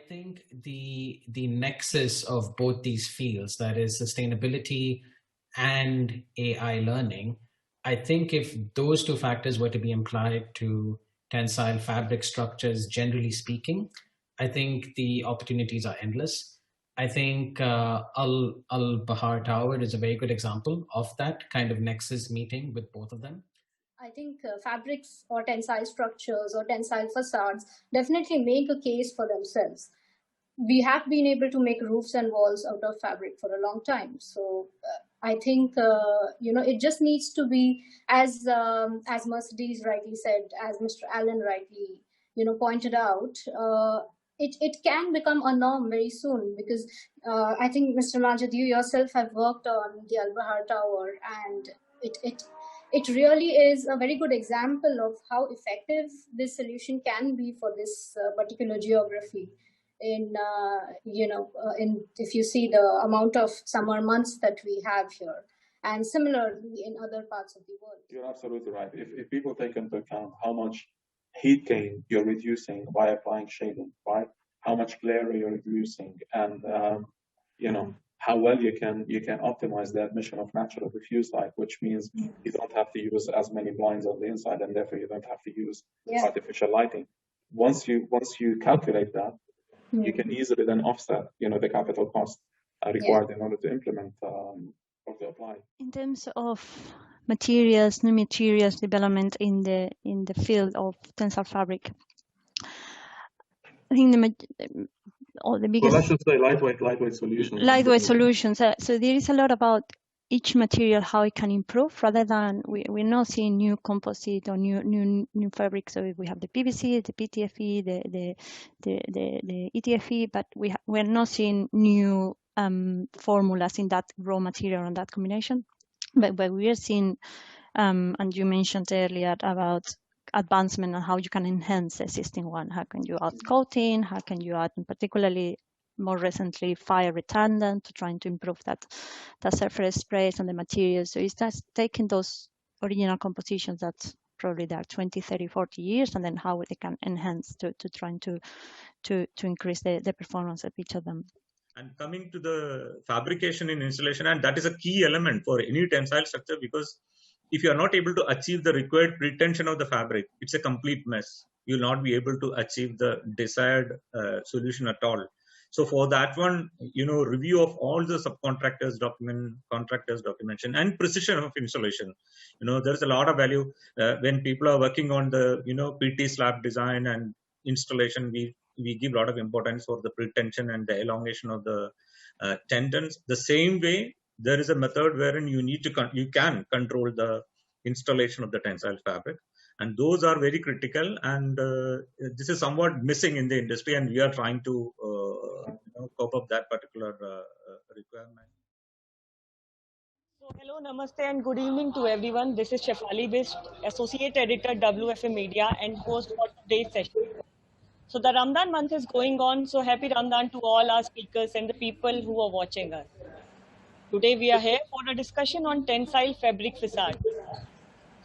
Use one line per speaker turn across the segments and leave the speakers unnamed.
think the nexus of both these fields, that is sustainability and AI learning, I think if those two factors were to be applied to tensile fabric structures, generally speaking, I think the opportunities are endless. I think Al Bahar Tower is a very good example of that kind of nexus meeting with both of them.
I think fabrics or tensile structures or tensile facades definitely make a case for themselves. We have been able to make roofs and walls out of fabric for a long time. So I think it just needs to be, as Mercedes rightly said, as Mr. Allen rightly pointed out. It can become a norm very soon, because I think, Mr. Majid, you yourself have worked on the Al Bahar Tower, and it really is a very good example of how effective this solution can be for this particular geography. If you see the amount of summer months that we have here, and similarly in other parts of the world.
You're absolutely right. If people take into account how much heat gain you're reducing by applying shading, right? How much glare you're reducing, and how well you can optimize the admission of natural diffuse light, which means you don't have to use as many blinds on the inside, and therefore you don't have to use artificial lighting. Once you calculate that, you can easily then offset the capital cost required in order to implement or to apply.
In terms of materials, new materials development in the field of tensile fabric, I think the biggest.
Well, let's just say lightweight solutions.
Lightweight solutions. So there is a lot about each material, how it can improve, rather than we're not seeing new composite or new fabrics. So we have the PVC, the PTFE, the ETFE, but we're not seeing new formulas in that raw material and that combination. But we are seeing, and you mentioned earlier about advancement and how you can enhance the existing one. How can you add coating? How can you add, particularly more recently, fire retardant, to trying to improve that surface sprays on the materials. So it's just taking those original compositions that probably there are 20, 30, 40 years, and then how they can enhance to trying to increase the performance of each of them.
And coming to the fabrication in installation, and that is a key element for any tensile structure, because if you are not able to achieve the required pretension of the fabric, it's a complete mess. You will not be able to achieve the desired solution at all. So for that one, review of all the subcontractors document, contractors documentation, and precision of installation. There's a lot of value when people are working on the PT slab design and installation. We give a lot of importance for the pretension and the elongation of the tendons. The same way, there is a method wherein you can control the installation of the tensile fabric, and those are very critical. And this is somewhat missing in the industry, and we are trying to cope up that particular requirement.
So hello, namaste, and good evening to everyone. This is Shefali, Bisht, Associate Editor, WFM Media, and host for today's session. So the Ramadan month is going on, so happy Ramadan to all our speakers and the people who are watching us. Today we are here for a discussion on tensile fabric facade.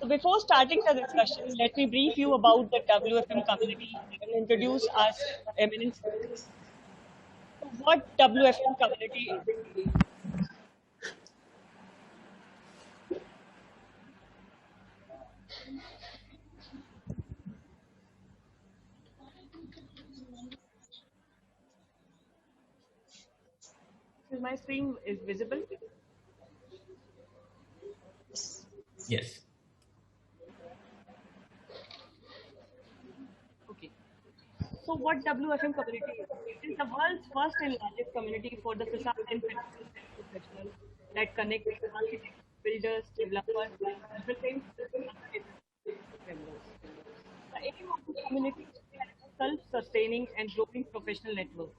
So before starting the discussion, let me brief you about the WFM community and introduce us eminent speakers. So what WFM community is? My screen is visible?
Yes.
Okay. So what WFM community is? It is the world's first and largest community for the facade and fenestration professionals that connect architects, builders, developers, consultants, and members. The aim of the community is to have a self-sustaining and growing professional network.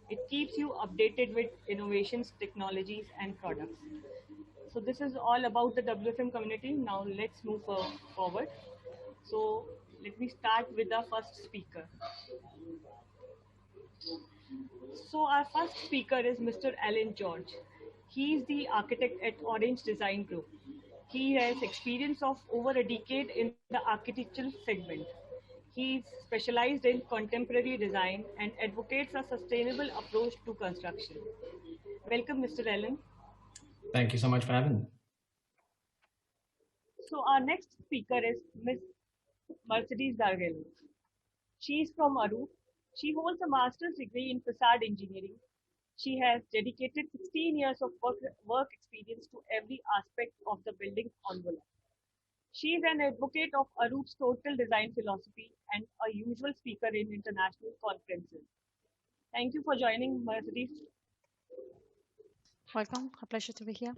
It keeps you updated with innovations, technologies, and products. So this is all about the WFM community. Now let's move forward. So let me start with our first speaker. So our first speaker is Mr. Alan George. He is the architect at Orange Design Group. He has experience of over a decade in the architectural segment. He's specialized in contemporary design and advocates a sustainable approach to construction. Welcome, Mr. Allen.
Thank you so much for having me.
So our next speaker is Ms. Mercedes Dargel. She is from Aru. She holds a master's degree in facade engineering. She has dedicated 16 years of work experience to every aspect of the building envelope. She is an advocate of Aru's total design philosophy and a usual speaker in international conferences. Thank you for joining, Mercedes.
Welcome, a pleasure to be here.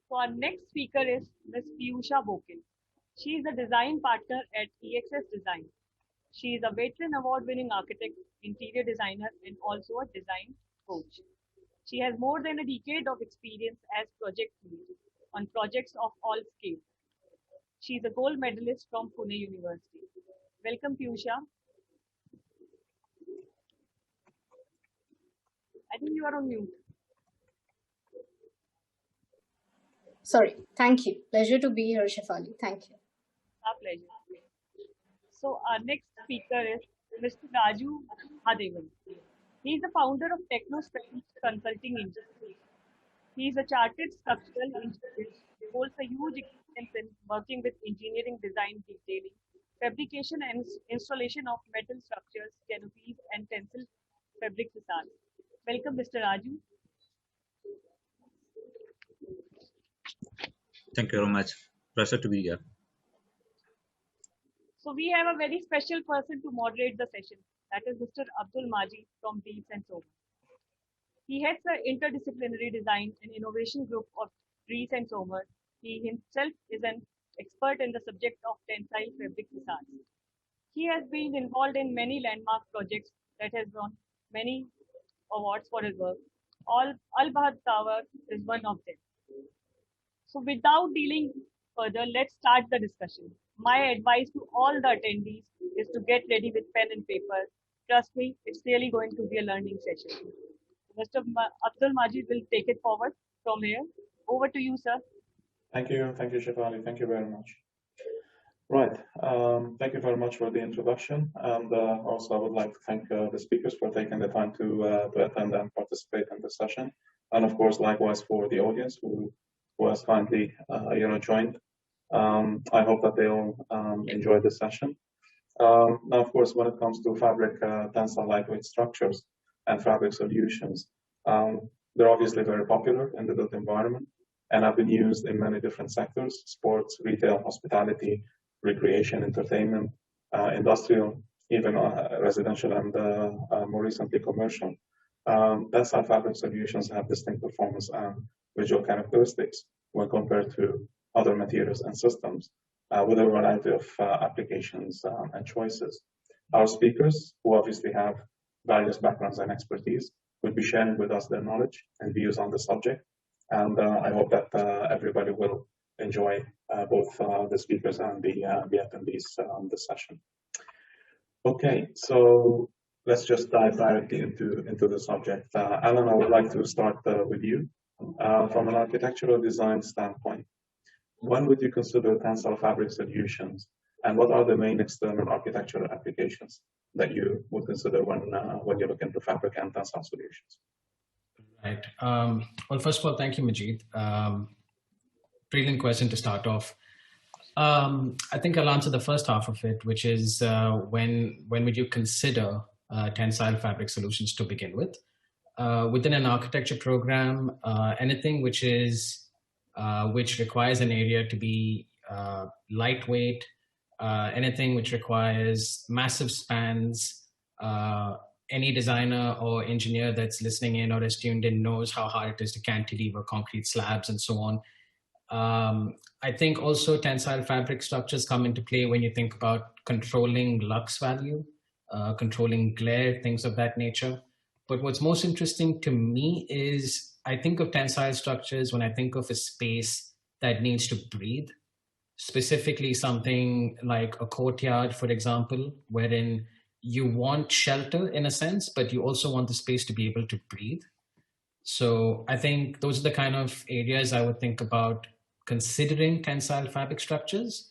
So our next speaker is Ms. Piyusha Bokil. She is a design partner at EXS Design. She is a veteran award-winning architect, interior designer, and also a design coach. She has more than a decade of experience as project lead on projects of all scales. She is a gold medalist from Pune University. Welcome, Piyusha. I think you are on mute.
Sorry. Thank you. Pleasure to be here, Shefali. Thank you.
Our pleasure. So our next speaker is Mr. Raju Hadevan. He is the founder of Techno-Specialist Consulting Industry. He is a chartered structural engineer who holds a huge experience in working with engineering design detailing, fabrication and installation of metal structures, canopies, and tensile fabric facades. Welcome, Mr. Raju.
Thank you very much. Pleasure to be here.
So we have a very special person to moderate the session. That is Mr. Abdulmajid from Drees and Sommer. He heads the interdisciplinary design and innovation group of Drees and Sommer. He himself is an expert in the subject of tensile fabric facades. He has been involved in many landmark projects that has won many awards for his work. Al-Bahad Tower is one of them. So without dealing further, let's start the discussion. My advice to all the attendees is to get ready with pen and paper. Trust me, it's really going to be a learning session. Mr. Abdulmajid will take it forward from here. Over to you, sir.
Thank you, Shefali. Thank you very much. Right. Thank you very much for the introduction, and also I would like to thank the speakers for taking the time to attend and participate in the session, and of course, likewise for the audience who has kindly joined. I hope that they all enjoy the session. Now, of course, when it comes to fabric tensile lightweight structures and fabric solutions, they're obviously very popular in the built environment and have been used in many different sectors: sports, retail, hospitality, recreation, entertainment, industrial, even residential, and more recently commercial. Tensile fabric solutions have distinct performance and visual characteristics when compared to other materials and systems, with a variety of applications and choices. Our speakers, who obviously have various backgrounds and expertise, will be sharing with us their knowledge and views on the subject. And I hope that everybody will enjoy both the speakers and the attendees on this session. Okay, so let's just dive directly into the subject. Alan, I would like to start with you. From an architectural design standpoint, when would you consider tensile fabric solutions, and what are the main external architectural applications that you would consider when you look into fabric and tensile solutions?
Right. Well, first of all, thank you, Majid. Brilliant question to start off. I think I'll answer the first half of it, which is when would you consider tensile fabric solutions to begin with? Within an architecture program, anything which requires an area to be lightweight, anything which requires massive spans, any designer or engineer that's listening in or is tuned in knows how hard it is to cantilever concrete slabs and so on. I think also tensile fabric structures come into play when you think about controlling lux value, controlling glare, things of that nature. But what's most interesting to me is I think of tensile structures when I think of a space that needs to breathe, specifically something like a courtyard, for example, wherein you want shelter in a sense, but you also want the space to be able to breathe. So I think those are the kind of areas I would think about considering tensile fabric structures.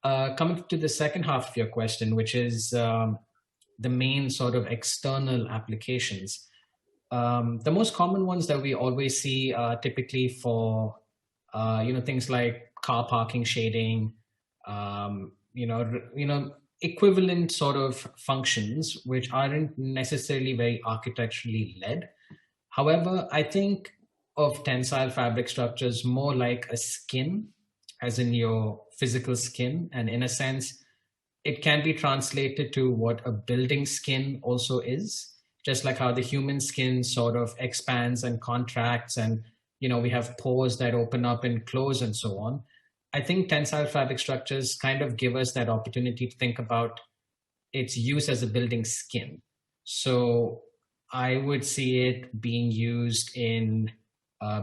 coming to the second half of your question, which is the main sort of external applications. The most common ones that we always see are typically for things like car parking shading, equivalent sort of functions which aren't necessarily very architecturally led. However, I think of tensile fabric structures more like a skin, as in your physical skin, and in a sense, it can be translated to what a building skin also is, just like how the human skin sort of expands and contracts, and we have pores that open up and close and so on. I think tensile fabric structures kind of give us that opportunity to think about its use as a building skin. So I would see it being used in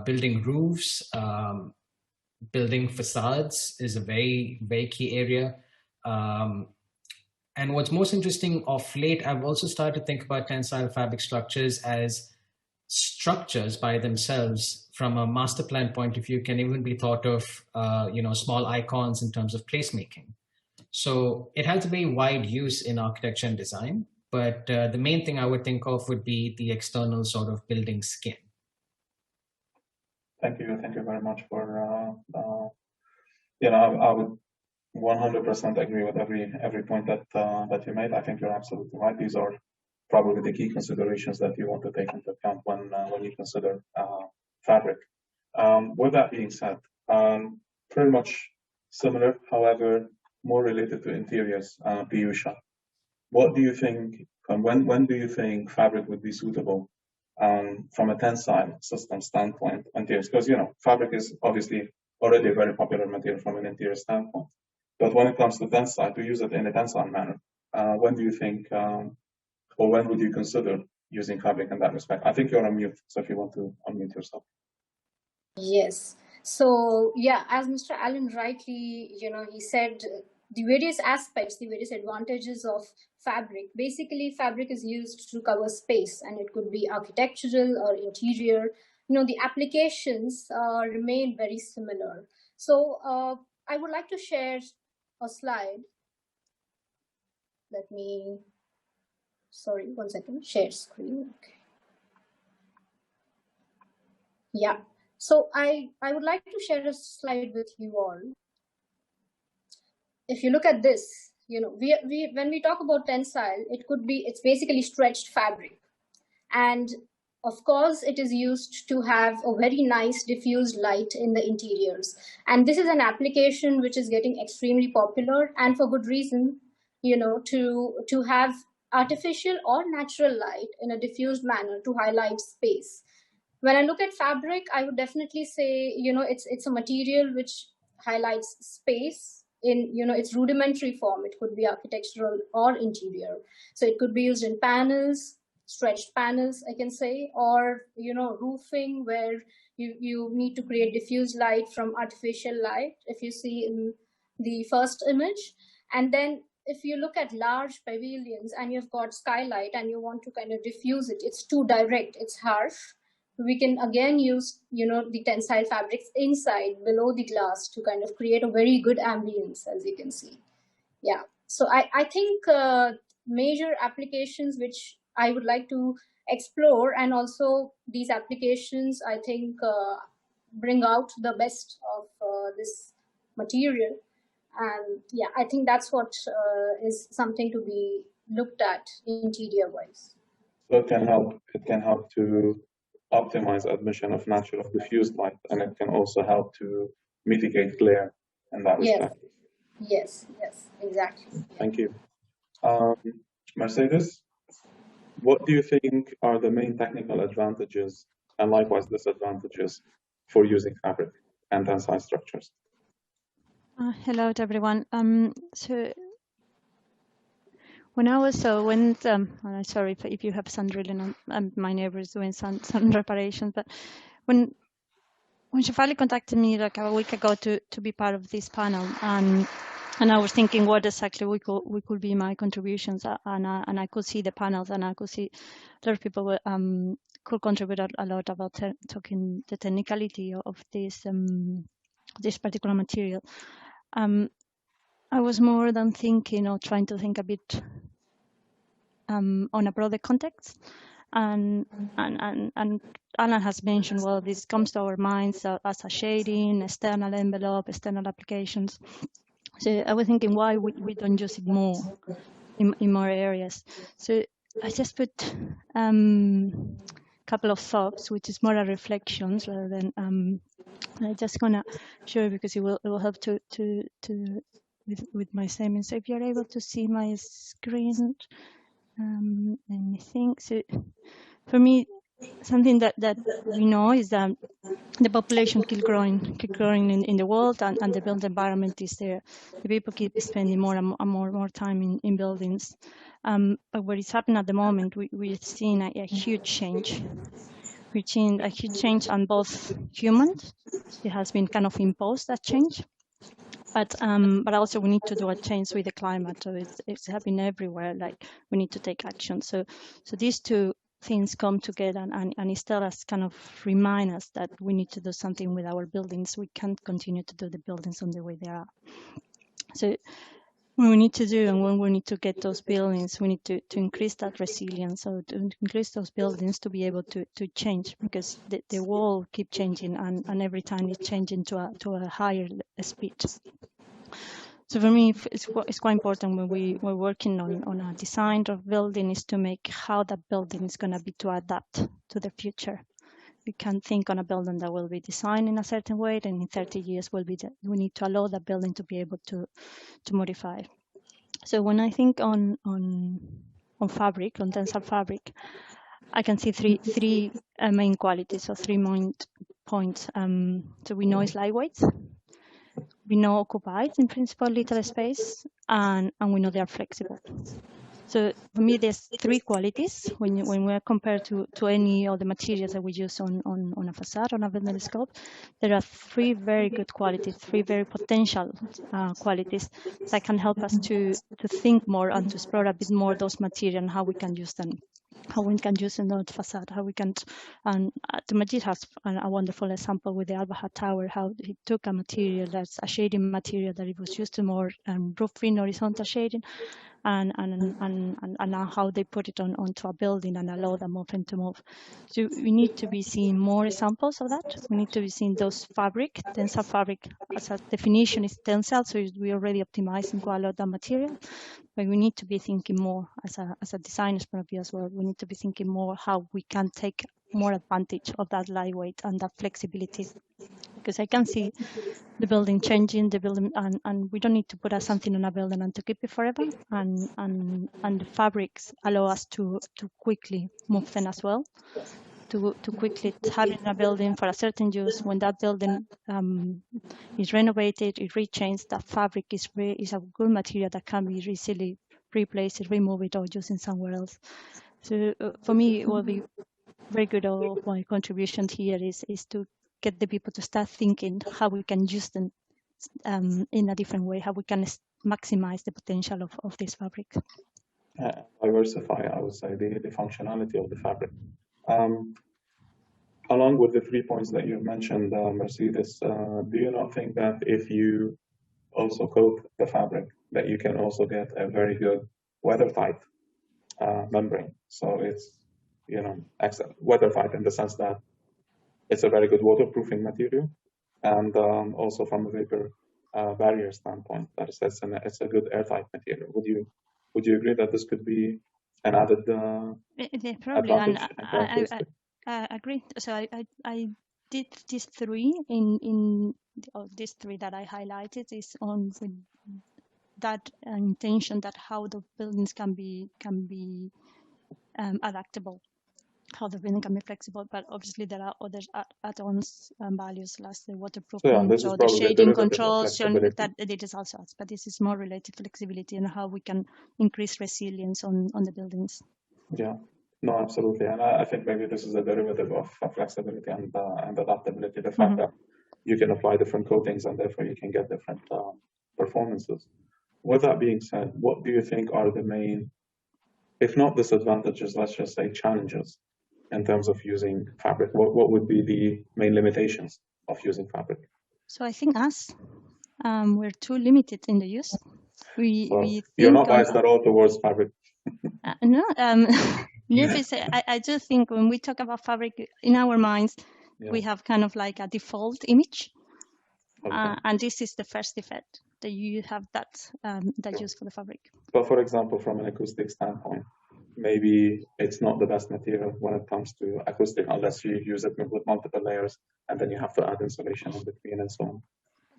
building roofs, building facades is a very, very key area. And what's most interesting of late, I've also started to think about tensile fabric structures as structures by themselves. From a master plan point of view, can even be thought of, small icons in terms of placemaking. So it has a very wide use in architecture and design, but the main thing I would think of would be the external sort of building skin.
Thank you very much for, I would 100% agree with every point that you made. I think you're absolutely right. These are probably the key considerations that you want to take into account when you consider fabric. With that being said, pretty much similar, however, more related to interiors, Piyusha. What do you think, when do you think fabric would be suitable from a tensile system standpoint, interiors? Because, fabric is obviously already a very popular material from an interior standpoint. But when it comes to tensile, to use it in a tensile manner, when do you think, or when would you consider using fabric in that respect? I think you're on mute, so if you want to unmute yourself.
Yes. So, yeah, as Mr. Allen rightly, he said the various aspects, the various advantages of fabric. Basically, fabric is used to cover space, and it could be architectural or interior. The applications remain very similar. So I would like to share a slide. Let me, sorry, one second, share screen. Okay. Yeah. So I would like to share a slide with you all. If you look at this, when we talk about tensile, it's basically stretched fabric. And of course, it is used to have a very nice diffused light in the interiors. And this is an application which is getting extremely popular, and for good reason, to have artificial or natural light in a diffused manner to highlight space. When I look at fabric, I would definitely say, it's a material which highlights space in, its rudimentary form. It could be architectural or interior. So it could be used in panels, stretched panels, I can say, or, roofing, where you need to create diffuse light from artificial light, if you see in the first image. And then if you look at large pavilions and you've got skylight and you want to kind of diffuse it, it's too direct, it's harsh. We can again use, the tensile fabrics inside, below the glass, to kind of create a very good ambience, as you can see. Yeah. So I think major applications which I would like to explore, and also these applications, I think, bring out the best of this material. And yeah, I think that's what is something to be looked at interior-wise.
So it can help to optimize admission of natural diffused light, and it can also help to mitigate glare in that respect.
Yes, exactly.
Thank you. Mercedes, what do you think are the main technical advantages and likewise disadvantages for using fabric and tensile structures?
Hello to everyone. So when I was sorry if you have sun drilling, my neighbor is doing sun reparations, but when Shefali contacted me like a week ago to be part of this panel, and I was thinking what exactly we could be my contributions, and I could see the panels, and I could see a lot of people could contribute a lot about talking the technicality of this particular material. I was more than thinking or trying to think a bit on a broader context. And Alan has mentioned, well, this comes to our minds as a shading, external envelope, external applications. So I was thinking why we don't use it more in more areas. So I just put a couple of thoughts, which is more a reflections rather than I'm just gonna show you because it will help to with my statement. So if you're able to see my screen, let me think. So for me, something that we know is that the population keep growing in the world, and the built environment is there. The people keep spending more and more time in buildings. But what is happening at the moment, we're seeing a huge change. We're seeing a huge change on both humans. It has been kind of imposed, that change. But also we need to do a change with the climate. So it's happening everywhere. Like we need to take action. So these two things come together, and it still has kind of remind us that we need to do something with our buildings. We can't continue to do the buildings on the way they are. So what we need to do, and when we need to get those buildings, we need to increase that resilience, so to increase those buildings to be able to change, because the world keep changing, and every time it's changing to a higher speed. So for me, it's quite important when we're working on a design of building is to make how that building is going to be to adapt to the future. We can't think on a building that will be designed in a certain way, and in 30 years we need to allow that building to be able to modify. So when I think on fabric, on tensile fabric, I can see three main qualities, or 3 main points. So we know it's lightweight. We know occupied in principle little space, and we know they are flexible. So for me, there's 3 qualities when we're compared to any of the materials that we use on a facade, on a building scope. There are 3 very good qualities, 3 very potential qualities that can help us to think more and to explore a bit more those materials and how we can use them. How we can use in the facade, how we can, and Abdulmajid has a wonderful example with the Al-Bahar Tower, how he took a material that's a shading material that it was used to more roofing, horizontal shading, and how they put it onto a building and allow the movement to move. So we need to be seeing more examples of that. We need to be seeing those fabric, tensile fabric, as a definition is tensile, so we already optimizing quite a lot of that material. But we need to be thinking more as a designer's point of view as well. We need to be thinking more how we can take more advantage of that lightweight and that flexibility. Because I can see the building changing, the building, and we don't need to put something on a building and to keep it forever. And the fabrics allow us to quickly move them as well. To quickly having a building for a certain use. When that building is renovated, it rechanged, that fabric is a good material that can be easily replaced, remove it, or using somewhere else. So for me, it will be very good. Of my contribution here is to get the people to start thinking how we can use them in a different way, how we can maximize the potential of this fabric.
Diversify, I would say, the functionality of the fabric. Along with the 3 points that you mentioned, Mercedes, do you not think that if you also coat the fabric, that you can also get a very good weather-tight membrane? So it's, weather-tight in the sense that it's a very good waterproofing material, and also from a vapor barrier standpoint, that is, it's a good airtight material. Would you agree that this could be an added advantage?
I agree. So I did these 3 in these 3 that I highlighted is on with that intention that how the buildings can be adaptable, how the building can be flexible, but obviously there are other add-ons values like the waterproofing, so the shading controls that it is also, but this is more related to flexibility and how we can increase resilience on the buildings.
Yeah, no, absolutely, and I think maybe this is a derivative of flexibility and adaptability. The fact that you can apply different coatings and therefore you can get different performances. With that being said, what do you think are the main, if not disadvantages, let's just say challenges in terms of using fabric? What would be the main limitations of using fabric?
So I think we're too limited in the use.
You're not biased at all towards fabric.
No, I just think when we talk about fabric in our minds, we have kind of like a default image, and this is the first effect that you have that use for the fabric.
But for example, from an acoustic standpoint, maybe it's not the best material when it comes to acoustic unless you use it with multiple layers, and then you have to add insulation in between and so on.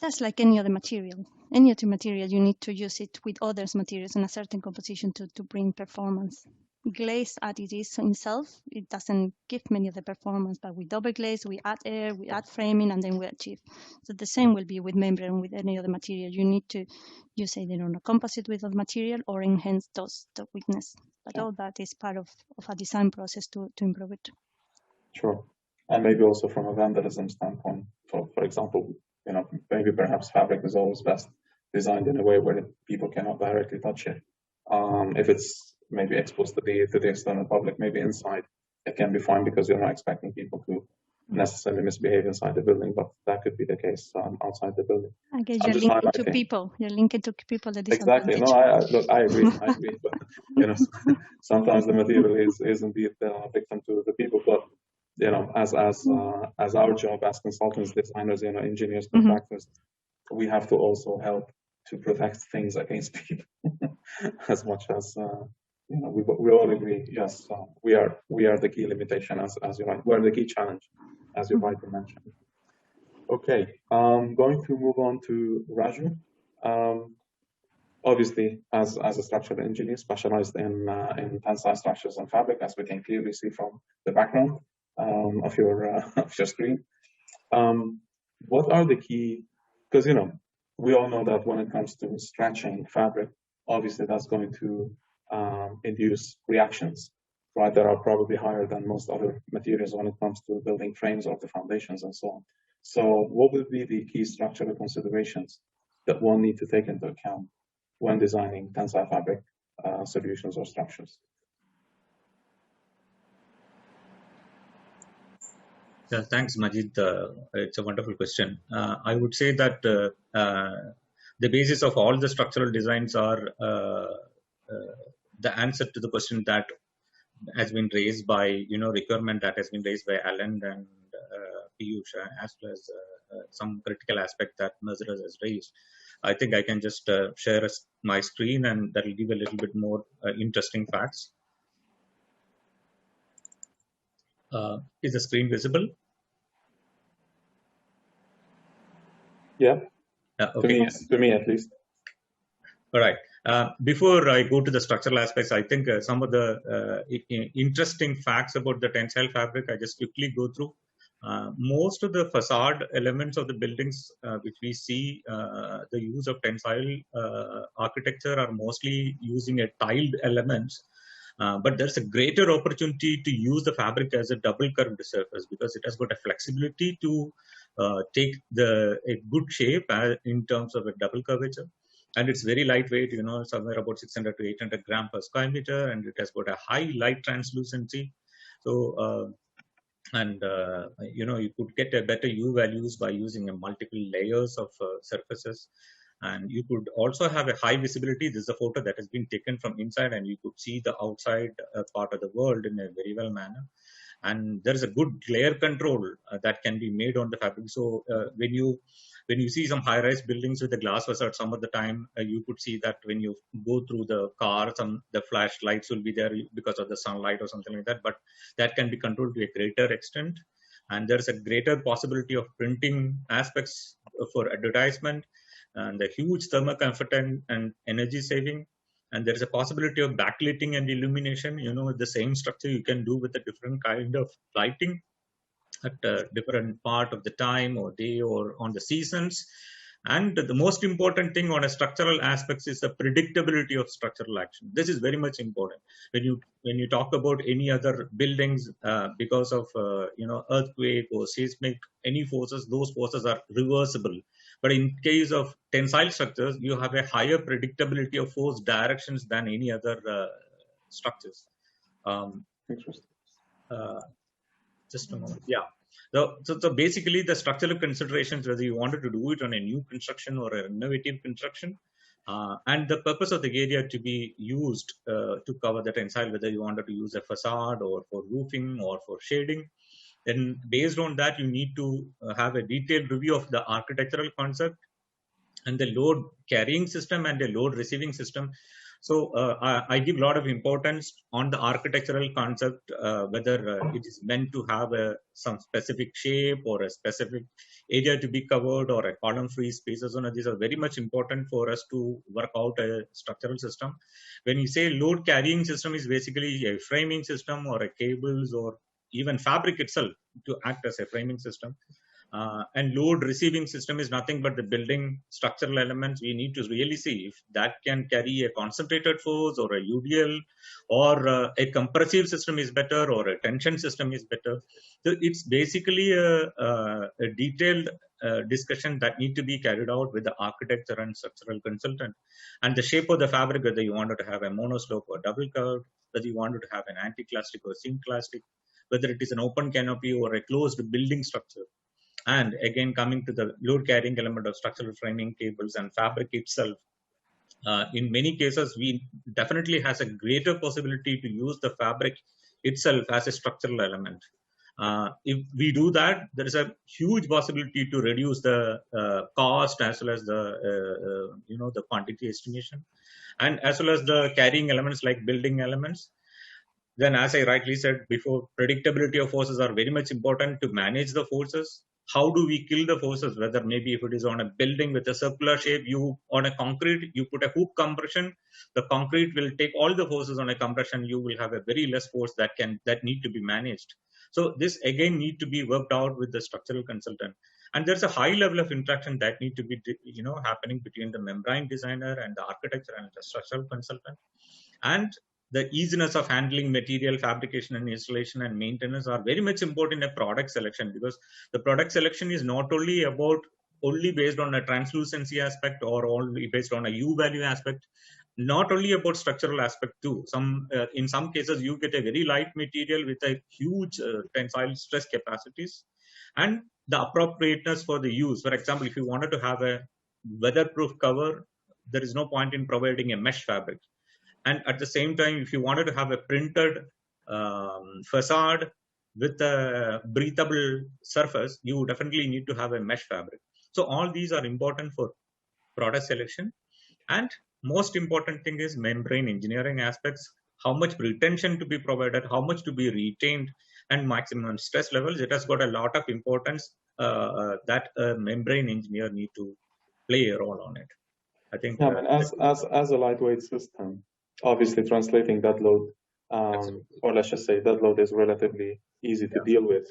That's like any other material. Any other material, you need to use it with other materials in a certain composition to bring performance. Glaze as it is in itself, it doesn't give many of the performance, but with double glaze, we add air, we add framing, and then we achieve. So the same will be with membrane, with any other material. You need to use either on a composite with other material or enhance the weakness. But all that is part of a design process to improve it.
Sure. And maybe also from a vandalism standpoint, for example, maybe perhaps fabric is always best designed in a way where people cannot directly touch it. If it's maybe exposed to the external public, maybe inside, it can be fine because you're not expecting people to necessarily misbehave inside the building, but that could be the case outside the building.
I guess you're linked to people. You're linked to people.
Exactly. No, I agree. But sometimes the material is indeed victim to the people. But as our job as consultants, designers, engineers, contractors, we have to also help to protect things against people as much as we all agree. Yes, we are the key limitation as you right. We're the key challenge, as you rightly mentioned. Okay, going to move on to Raju. Obviously, as a structural engineer specialized in tensile structures and fabric, as we can clearly see from the background of your screen. What are the key? Because we all know that when it comes to stretching fabric, obviously that's going to induce reactions, right? That are probably higher than most other materials when it comes to building frames or the foundations and so on. So what would be the key structural considerations that one need to take into account when designing tensile fabric solutions or structures?
Yeah, thanks, Majid. It's a wonderful question. I would say that the basis of all the structural designs are the answer to the question that has been raised by, requirement that has been raised by Alan and Piyush, as well as some critical aspect that Nazira has raised. I think I can just share my screen, and that will give a little bit more interesting facts. Is the screen visible?
Yeah.
Okay.
To me at least.
All right. Before I go to the structural aspects, I think some of the interesting facts about the tensile fabric, I just quickly go through. Most of the facade elements of the buildings which we see, the use of tensile architecture are mostly using a tiled elements. But there's a greater opportunity to use the fabric as a double curved surface because it has got a flexibility to take a good shape in terms of a double curvature. And it's very lightweight, somewhere about 600 to 800 grams per square meter, and it has got a high light translucency. So, you could get a better U values by using a multiple layers of surfaces. And you could also have a high visibility. This is a photo that has been taken from inside, and you could see the outside part of the world in a very well manner. And there is a good glare control that can be made on the fabric. So when you see some high-rise buildings with the glass facade, some of the time you could see that when you go through the car, the flashlights will be there because of the sunlight or something like that. But that can be controlled to a greater extent. And there's a greater possibility of printing aspects for advertisement, and a huge thermal comfort and energy saving. And there is a possibility of backlighting and illumination. The same structure you can do with a different kind of lighting at a different part of the time or day or on the seasons. And the most important thing on a structural aspects is the predictability of structural action. This is very much important. When you talk about any other buildings, because of earthquake or seismic, any forces, those forces are reversible. But in case of tensile structures, you have a higher predictability of force directions than any other structures.
Interesting.
Just a moment. Yeah. So basically, the structural considerations, whether you wanted to do it on a new construction or a innovative construction, And the purpose of the area to be used to cover the tensile, whether you wanted to use a facade or for roofing or for shading, then based on that, you need to have a detailed review of the architectural concept and the load carrying system and the load receiving system. So I give a lot of importance on the architectural concept, whether it is meant to have some specific shape or a specific area to be covered or a column-free spaces. These are very much important for us to work out a structural system. When you say load carrying system is basically a framing system or a cables or even fabric itself to act as a framing system. And load receiving system is nothing but the building structural elements. We need to really see if that can carry a concentrated force or a UDL, or a compressive system is better, or a tension system is better. So it's basically a detailed discussion that need to be carried out with the architecture and structural consultant. And the shape of the fabric, whether you wanted to have a monoslope or double curved, whether you wanted to have an anti-clastic or synclastic, whether it is an open canopy or a closed building structure. And again, coming to the load carrying element of structural framing, cables and fabric itself, in many cases, we definitely has a greater possibility to use the fabric itself as a structural element. If we do that, there is a huge possibility to reduce the cost as well as the the quantity estimation, and as well as the carrying elements like building elements. Then, as I rightly said before, predictability of forces are very much important to manage the forces. How do we kill the forces? Whether maybe if it is on a building with a circular shape, on a concrete, you put a hook compression, the concrete will take all the forces on a compression. You will have a very less force that need to be managed. So this again need to be worked out with the structural consultant. And there's a high level of interaction that need to be happening between the membrane designer and the architecture and the structural consultant. And the easiness of handling material fabrication and installation and maintenance are very much important in a product selection, because the product selection is not only based on a translucency aspect or only based on a U value aspect, not only about structural aspect too. In some cases, you get a very light material with a huge tensile stress capacities and the appropriateness for the use. For example, if you wanted to have a weatherproof cover, there is no point in providing a mesh fabric. And at the same time, if you wanted to have a printed facade with a breathable surface, you definitely need to have a mesh fabric. So all these are important for product selection. And most important thing is membrane engineering aspects, how much retention to be provided, how much to be retained, and maximum stress levels. It has got a lot of importance that a membrane engineer need to play a role on it. I think.
Yeah, as a lightweight system, obviously translating that load, or let's just say that load is relatively easy to deal with.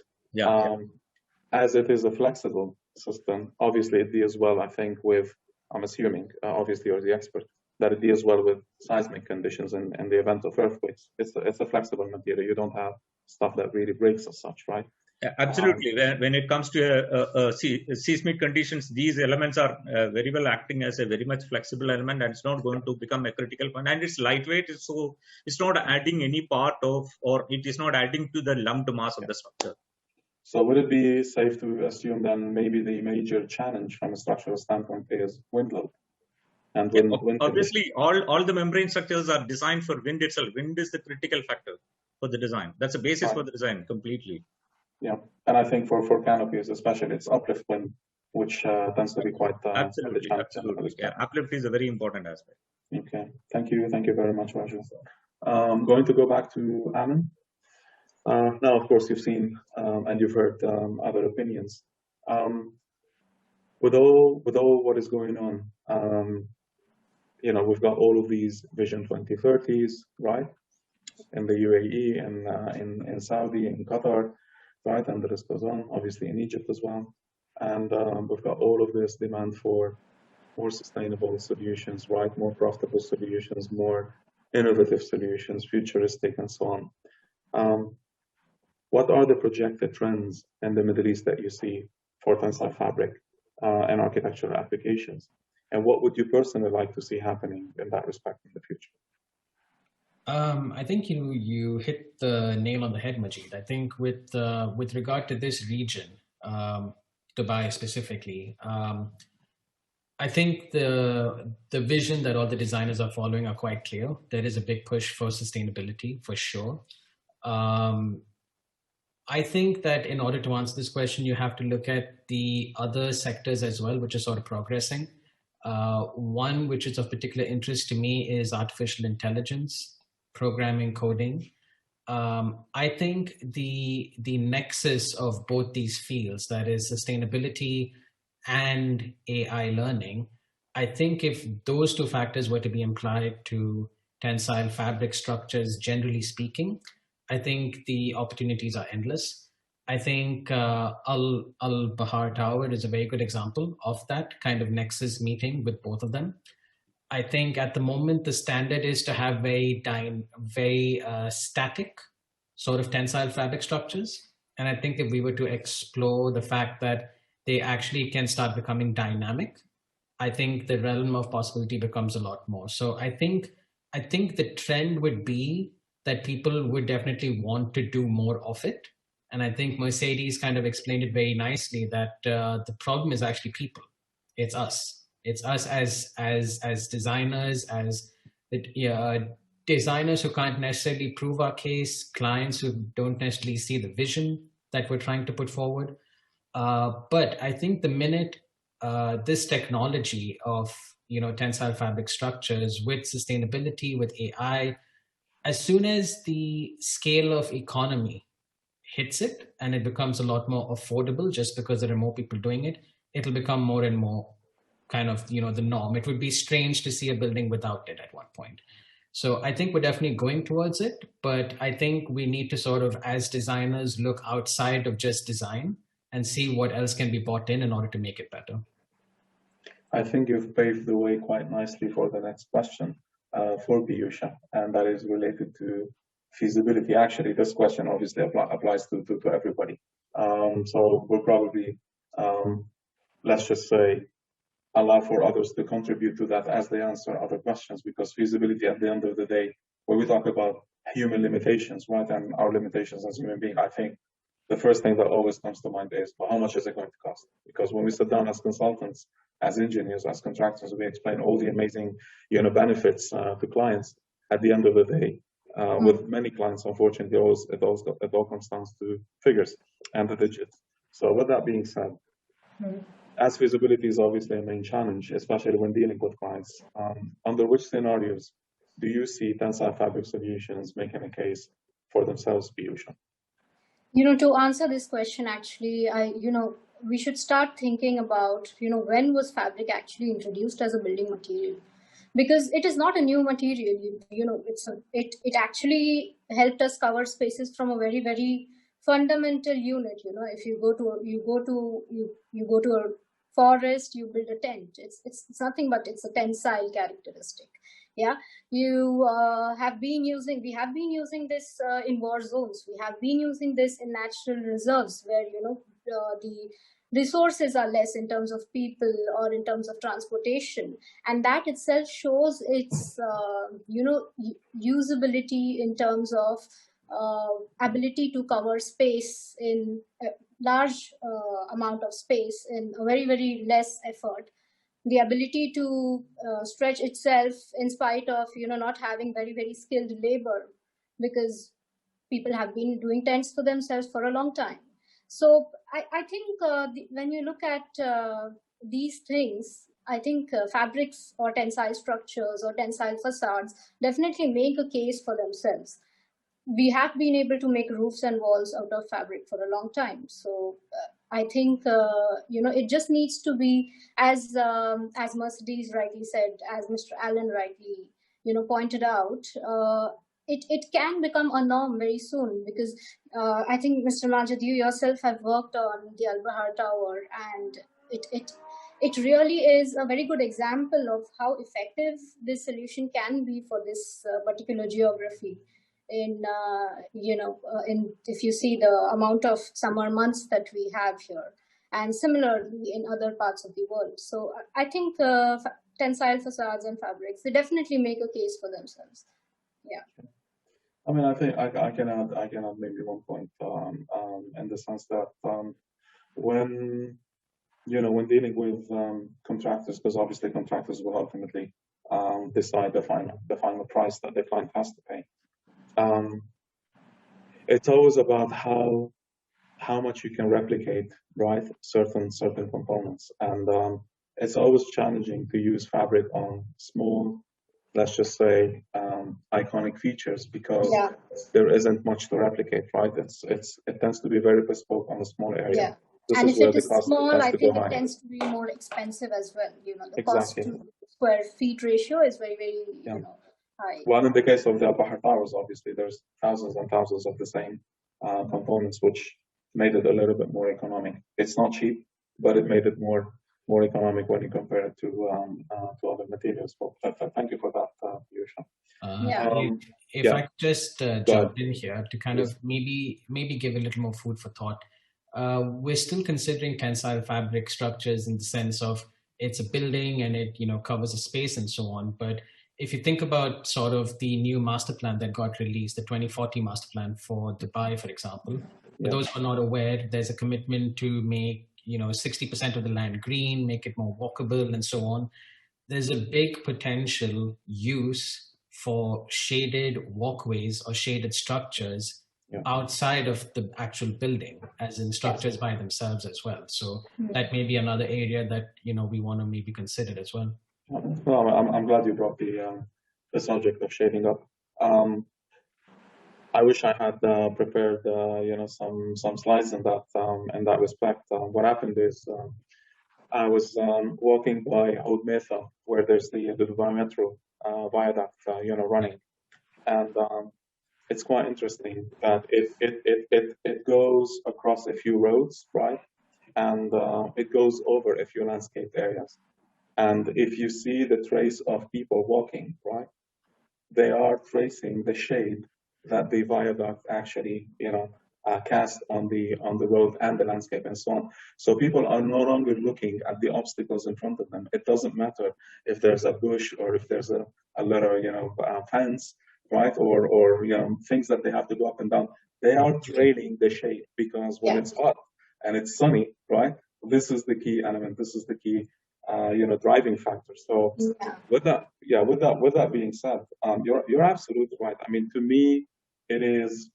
As it is a flexible system, obviously it deals well, I think, with, I'm assuming, obviously you're the expert, that it deals well with seismic conditions in the event of earthquakes. It's a flexible material. You don't have stuff that really breaks as such, right?
Yeah, absolutely. When it comes to seismic conditions, these elements are very well acting as a very much flexible element, and it's not going to become a critical point. And it's lightweight, so it's not adding any part of, or it is not adding to the lumped mass of the structure.
So would it be safe to assume then maybe the major challenge from a structural standpoint is wind load? And wind
obviously, all the membrane structures are designed for wind itself. Wind is the critical factor for the design. That's the basis for the design completely.
Yeah, and I think for canopies especially, it's uplift wind, which tends to be quite
absolutely. Yeah, uplift is a very important aspect.
Okay, thank you very much, Raju. Going to go back to Amin. Now, of course, you've seen and you've heard other opinions. With all what is going on, we've got all of these Vision 2030s, right? In the UAE and in Saudi and Qatar. Right, and the list goes on, obviously in Egypt as well. And we've got all of this demand for more sustainable solutions, right? More profitable solutions, more innovative solutions, futuristic, and so on. What are the projected trends in the Middle East that you see for tensile fabric and architectural applications? And what would you personally like to see happening in that respect in the future?
I think you hit the nail on the head, Majid. I think with regard to this region, Dubai specifically, I think the vision that all the designers are following are quite clear. There is a big push for sustainability, for sure. I think that in order to answer this question, you have to look at the other sectors as well, which are sort of progressing. One which is of particular interest to me is artificial intelligence, programming, coding. I think the nexus of both these fields, that is sustainability and AI learning, I think if those two factors were to be applied to tensile fabric structures, generally speaking, I think the opportunities are endless. I think Al-Bahar Tower is a very good example of that kind of nexus meeting with both of them. I think at the moment, the standard is to have very static sort of tensile fabric structures. And I think if we were to explore the fact that they actually can start becoming dynamic, I think the realm of possibility becomes a lot more. So I think the trend would be that people would definitely want to do more of it. And I think Mercedes kind of explained it very nicely that the problem is actually people. It's us. It's us as designers, as designers who can't necessarily prove our case, clients who don't necessarily see the vision that we're trying to put forward. But I think the minute this technology of tensile fabric structures with sustainability, with AI, as soon as the scale of economy hits it and it becomes a lot more affordable just because there are more people doing it, it'll become more and more kind of the norm. It would be strange to see a building without it at one point. So I think we're definitely going towards it, but I think we need to sort of, as designers, look outside of just design and see what else can be brought in order to make it better.
I think you've paved the way quite nicely for the next question for Piyusha, and that is related to feasibility. Actually, this question obviously applies to everybody. So we'll probably, let's just say, allow for others to contribute to that as they answer other questions, because feasibility at the end of the day, when we talk about human limitations, right, and our limitations as human beings, I think the first thing that always comes to mind is, well, how much is it going to cost? Because when we sit down as consultants, as engineers, as contractors, we explain all the amazing benefits to clients. At the end of the day, with many clients, unfortunately, it all comes down to figures and the digits. So with that being said, as feasibility is obviously a main challenge, especially when dealing with clients, under which scenarios do you see tensile fabric solutions making a case for themselves, Piyusha?
To answer this question, actually, we should start thinking about, when was fabric actually introduced as a building material? Because it is not a new material. It actually helped us cover spaces from a very, very fundamental unit. If you go to a forest, you build a tent. It's nothing but it's a tensile characteristic. Yeah, we have been using this in war zones. We have been using this in natural reserves where the resources are less in terms of people or in terms of transportation, and that itself shows its usability in terms of ability to cover space in a large amount of space in a very, very less effort. The ability to stretch itself in spite of not having very, very skilled labor, because people have been doing tents for themselves for a long time. So I think when you look at these things, I think fabrics or tensile structures or tensile facades definitely make a case for themselves. We have been able to make roofs and walls out of fabric for a long time. So I think it just needs to be, as Mercedes rightly said, as Mr. Allen rightly pointed out, it can become a norm very soon, because I think, Mr. Majid, you yourself have worked on the Al-Bahar Tower, and it really is a very good example of how effective this solution can be for this particular geography. If you see the amount of summer months that we have here, and similarly in other parts of the world. So I think tensile facades and fabrics, they definitely make a case for themselves. Yeah.
I mean, I think I can add maybe one point in the sense that when when dealing with contractors, because obviously contractors will ultimately decide the final price that the client has to pay. It's always about how much you can replicate, right? Certain components, and it's always challenging to use fabric on small, let's just say, iconic features, because there isn't much to replicate, right? It tends to be very bespoke on a small area.
Yeah.
This
and
is
if
where
it
the
is
cost
small,
tends
I
to
think
go
it
high.
tends to be more expensive as well. The
Exactly.
cost to square feet ratio is very, very, high.
Well, in the case of the Bahar Towers, obviously, there's thousands and thousands of the same components, which made it a little bit more economic. It's not cheap, but it made it more economic when you compare it to other materials. But thank you for that, Yusha.
If I could just jump in here to kind
Please.
of maybe give a little more food for thought. We're still considering tensile fabric structures in the sense of it's a building and it covers a space and so on. But if you think about sort of the new master plan that got released, the 2040 master plan for Dubai, for example, for those who are not aware, there's a commitment to make 60% of the land green, make it more walkable and so on. There's a big potential use for shaded walkways or shaded structures outside of the actual building, as in structures by themselves as well. So that may be another area that we want to maybe consider as well.
Well, I'm glad you brought the subject of shading up. I wish I had prepared some slides in that respect. What happened is I was walking by Old Mesa, where there's the Dubai Metro viaduct running, and it's quite interesting that it goes across a few roads, right, and it goes over a few landscaped areas. And if you see the trace of people walking, right, they are tracing the shade that the viaduct actually, cast on the road and the landscape and so on. So people are no longer looking at the obstacles in front of them. It doesn't matter if there's a bush or if there's a little, fence, right, or things that they have to go up and down. They are trailing the shade, because when it's hot and it's sunny, right, this is the key element. This is the key driving factor. So with that being said, you're absolutely right. I mean, to me, it is,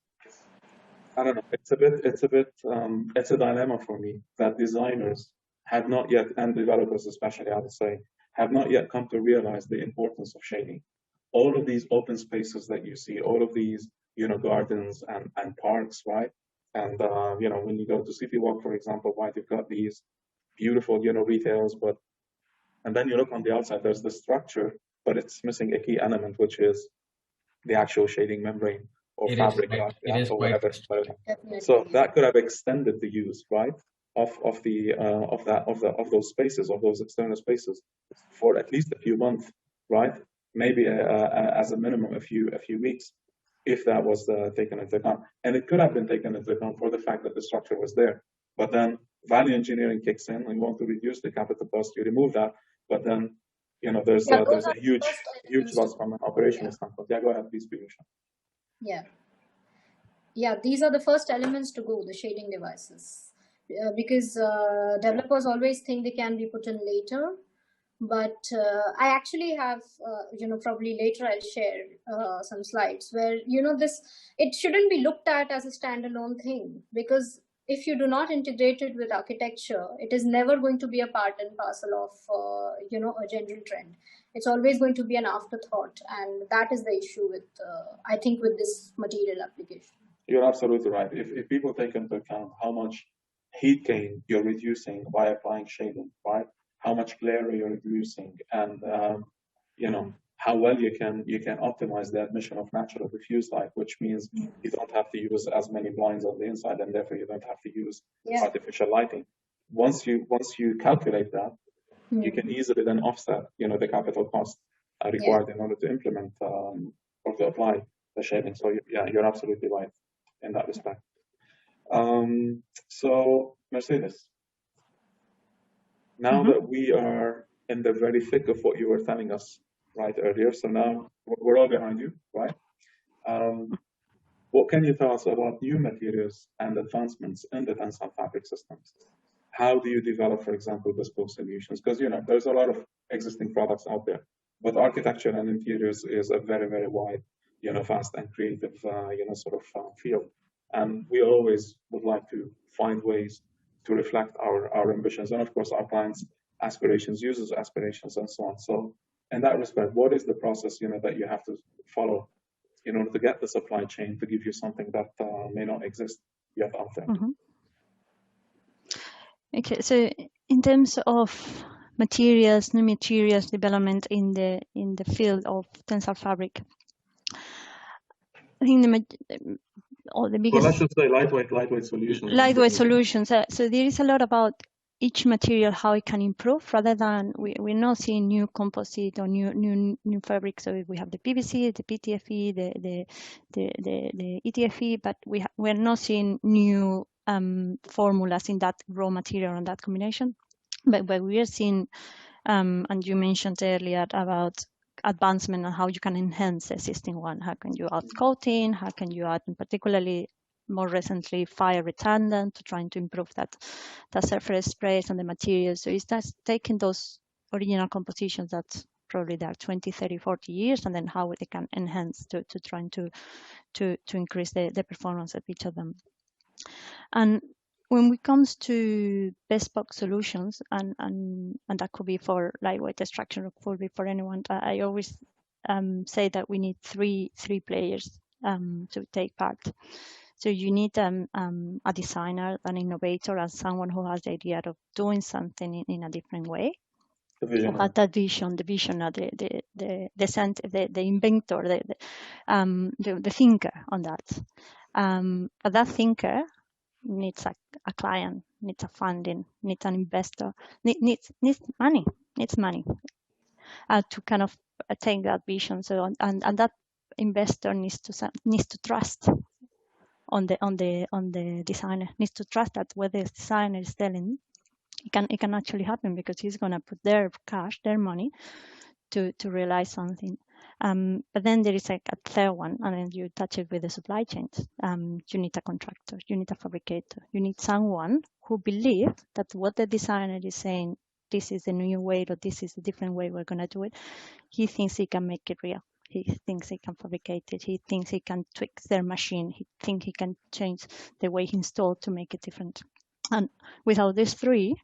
I don't know, it's a dilemma for me that designers have not yet, and developers especially, I would say, have not yet come to realize the importance of shading. All of these open spaces that you see, all of these, gardens and parks, right? And when you go to City Walk, for example, right, you've got these beautiful, retails, and then you look on the outside, there's the structure, but it's missing a key element, which is the actual shading membrane or fabric, or whatever. So that could have extended the use, right, of those spaces, of those external spaces, for at least a few months, right? Maybe as a minimum a few weeks, if that was taken into account. And it could have been taken into account for the fact that the structure was there. But then value engineering kicks in, and you want to reduce the capital cost, you remove that. But then, there's a huge loss from an operational standpoint. Yeah, go ahead, please, Piyusha.
Yeah, these are the first elements to go, the shading devices, because developers always think they can be put in later. But I actually have, probably later I'll share some slides where, it shouldn't be looked at as a standalone thing, because if you do not integrate it with architecture, it is never going to be a part and parcel of, a general trend. It's always going to be an afterthought. And that is the issue with, I think, with this material application.
You're absolutely right. If people take into account how much heat gain you're reducing by applying shading, right? How much glare you're reducing, and how well you can optimize the admission of natural diffuse light, which means you don't have to use as many blinds on the inside, and therefore you don't have to use artificial lighting. Once you calculate that, you can easily then offset the capital cost required in order to implement or to apply the shading. So you're absolutely right in that respect. So Mercedes, now that we are in the very thick of what you were telling us right earlier, so now we're all behind you, right? What can you tell us about new materials and advancements in the tensile fabric systems? how do you develop, for example, bespoke solutions? Because there's a lot of existing products out there, but architecture and interiors is a very, very wide, vast and creative, field. And we always would like to find ways to reflect our ambitions and, of course, our clients' aspirations, users' aspirations, and so on. So, in that respect, what is the process, that you have to follow in order to get the supply chain to give you something that may not exist yet out there?
Mm-hmm. Okay, so in terms of materials, new materials development in the field of tensile fabric, I think the biggest.
Well, I should say lightweight solutions.
Lightweight solutions. So there is a lot about each material, how it can improve, rather than we're not seeing new composite or new fabrics. So we have the PVC, the PTFE, the ETFE, but we're not seeing new formulas in that raw material and that combination. But we are seeing, and you mentioned earlier about advancement and how you can enhance the existing one. How can you add coating? How can you add, and particularly more recently, fire retardant, to trying to improve that surface sprays and the materials. So it's just taking those original compositions that probably there are 20, 30, 40 years, and then how they can enhance to trying to increase the performance of each of them. And when it comes to bespoke solutions, and that could be for lightweight extraction, or could be for anyone, I always say that we need three players to take part. So you need a designer, an innovator, and someone who has the idea of doing something in a different way.
The vision.
Who has that vision, the visionary, the inventor, the thinker on that. But that thinker needs a client, needs a funding, needs an investor, needs money, to kind of take that vision. So and that investor needs to trust on the designer, needs to trust that what the designer is telling, it can actually happen, because he's going to put their cash, their money, to realize something. But then there is a third one, and then you touch it with the supply chains. You need a contractor, you need a fabricator, you need someone who believes that what the designer is saying, this is the new way, or this is a different way we're going to do it, he thinks he can make it real. He thinks he can fabricate it. He thinks he can tweak their machine. He thinks he can change the way he installed to make it different. And without these three,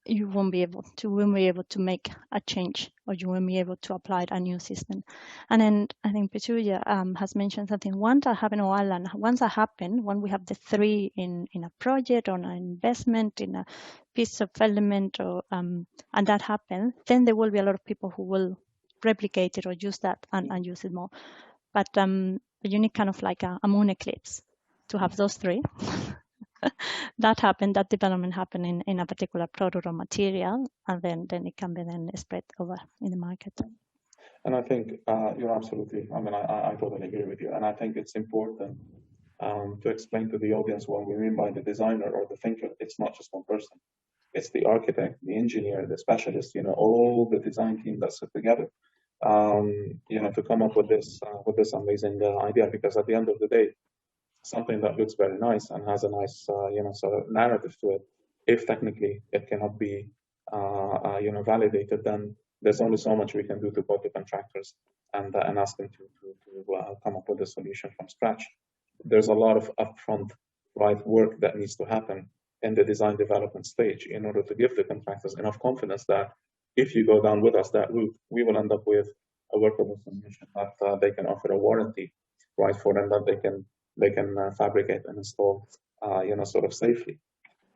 you won't be able to make a change, or you won't be able to apply a new system. And then I think Petulia has mentioned something. Once that happen, when we have the three in a project or an investment in a piece of element, or and that happens, then there will be a lot of people who will replicate it or use that and use it more. But you need kind of like a moon eclipse to have those three. That development happened in a particular product or material, and then it can be then spread over in the market.
And I think you're absolutely, I totally agree with you. And I think it's important to explain to the audience what we mean by the designer or the thinker. It's not just one person. It's the architect, the engineer, the specialist, all the design team that sit together, to come up with this amazing idea. Because at the end of the day, something that looks very nice and has a nice, sort of narrative to it, if technically it cannot be, validated, then there's only so much we can do to go to contractors and ask them to come up with a solution from scratch. There's a lot of upfront, work that needs to happen in the design development stage in order to give the contractors enough confidence that if you go down with us that route, we will end up with a workable solution that they can offer a warranty, for them, that they can fabricate and install, sort of safely.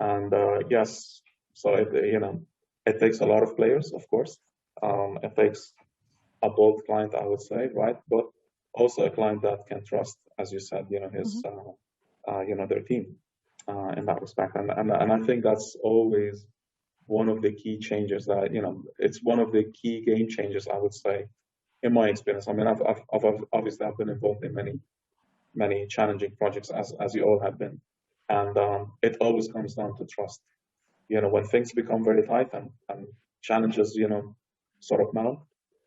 And yes, so it takes a lot of players, of course. It takes a bold client, I would say, but also a client that can trust, as you said, his, their team in that respect. And I think that's always one of the key changes that, it's one of the key game changers, I would say, in my experience. I mean, I've obviously I've been involved in many challenging projects, as you all have been, and it always comes down to trust. When things become very tight and challenges, sort of mount,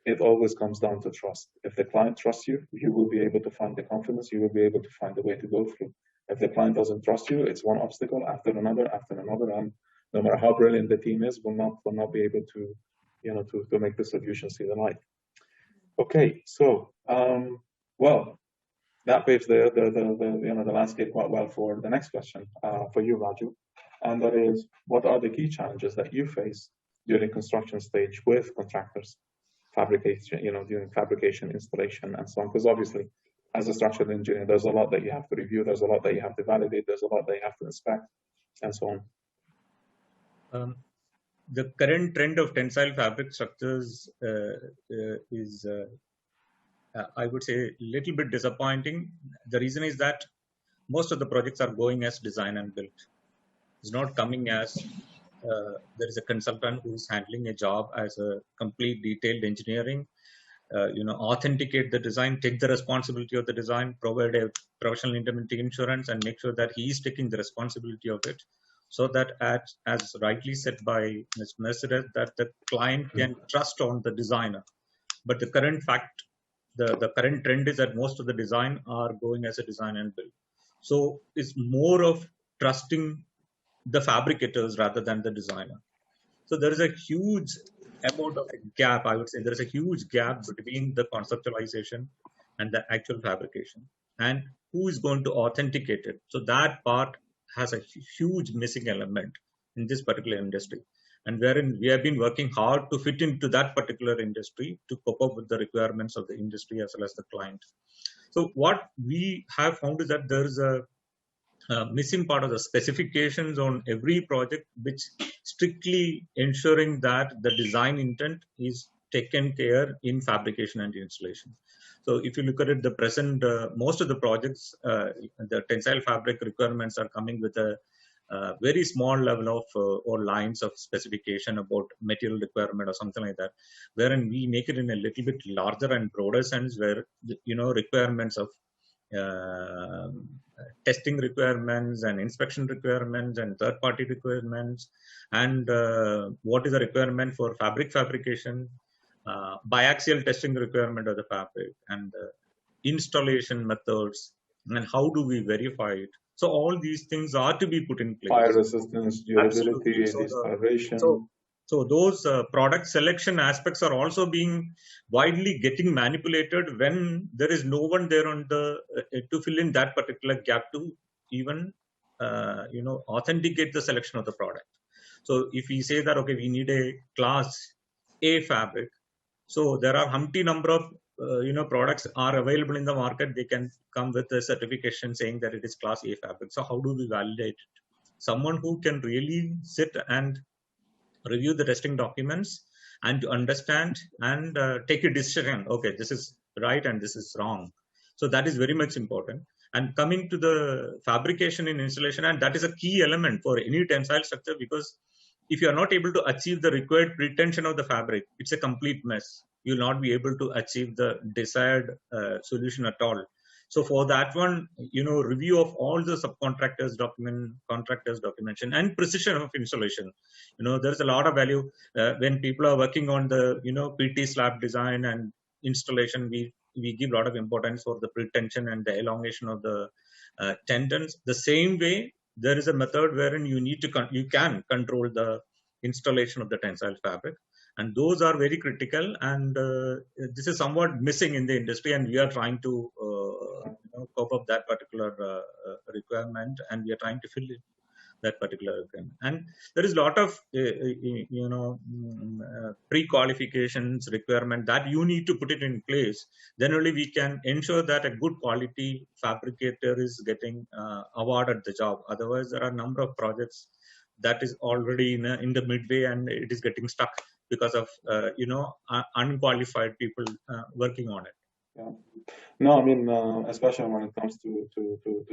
it always comes down to trust. If the client trusts you, you will be able to find the confidence, you will be able to find a way to go through. If the client doesn't trust you, it's one obstacle after another, and no matter how brilliant the team is, will not be able to, to make the solution see the light. Okay, so well, that paves the landscape quite well for the next question for you, Raju, and that is, what are the key challenges that you face during construction stage with contractors, fabrication, during fabrication, installation, and so on? Because obviously, as a structural engineer, there's a lot that you have to review, there's a lot that you have to validate, there's a lot that you have to inspect, and so on.
The current trend of tensile fabric structures is, I would say, a little bit disappointing. The reason is that most of the projects are going as design and build. It's not coming as there is a consultant who is handling a job as a complete detailed engineering, authenticate the design, take the responsibility of the design, provide a professional indemnity insurance, and make sure that he is taking the responsibility of it, so that as rightly said by Ms. Mercedes, that the client can trust on the designer. But the current fact, the current trend is that most of the design are going as a design and build. So it's more of trusting the fabricators rather than the designer. So there is a huge amount of gap, I would say. There is a huge gap between the conceptualization and the actual fabrication. And who is going to authenticate it? So that part has a huge missing element in this particular industry. And wherein we have been working hard to fit into that particular industry to cope up with the requirements of the industry as well as the client. So what we have found is that there is a missing part of the specifications on every project, which strictly ensuring that the design intent is taken care in fabrication and installation. So if you look at it, the present, most of the projects, the tensile fabric requirements are coming with a very small level of or lines of specification about material requirement or something like that, wherein we make it in a little bit larger and broader sense, where requirements of testing requirements and inspection requirements and third-party requirements, and what is the requirement for fabric fabrication, biaxial testing requirement of the fabric, and installation methods, and how do we verify it. So all these things are to be put in place.
Fire resistance, durability, discoloration.
So those product selection aspects are also being widely getting manipulated when there is no one there on the to fill in that particular gap to even authenticate the selection of the product. So if we say that, okay, we need a class A fabric, so there are humpty number of products are available in the market. They can come with a certification saying that it is class A fabric. So how do we validate it? Someone who can really sit and review the testing documents and to understand and take a decision. Okay, this is right and this is wrong. So that is very much important. And coming to the fabrication in installation, and that is a key element for any tensile structure, because if you are not able to achieve the required pretension of the fabric, it's a complete mess. You will not be able to achieve the desired solution at all. So for that one, review of all the subcontractors' contractors' documentation, and precision of installation. There's a lot of value when people are working on the, PT slab design and installation. We give a lot of importance for the pretension and the elongation of the tendons. The same way, there is a method wherein you can control the installation of the tensile fabric. And those are very critical, and this is somewhat missing in the industry, and we are trying to cope up that particular requirement, and we are trying to fill in that particular requirement. And there is a lot of pre-qualifications requirement that you need to put it in place. Then only we can ensure that a good quality fabricator is getting awarded the job. Otherwise, there are a number of projects that is already in the midway, and it is getting stuck because of unqualified people working on it.
Yeah. No, I mean, especially when it comes to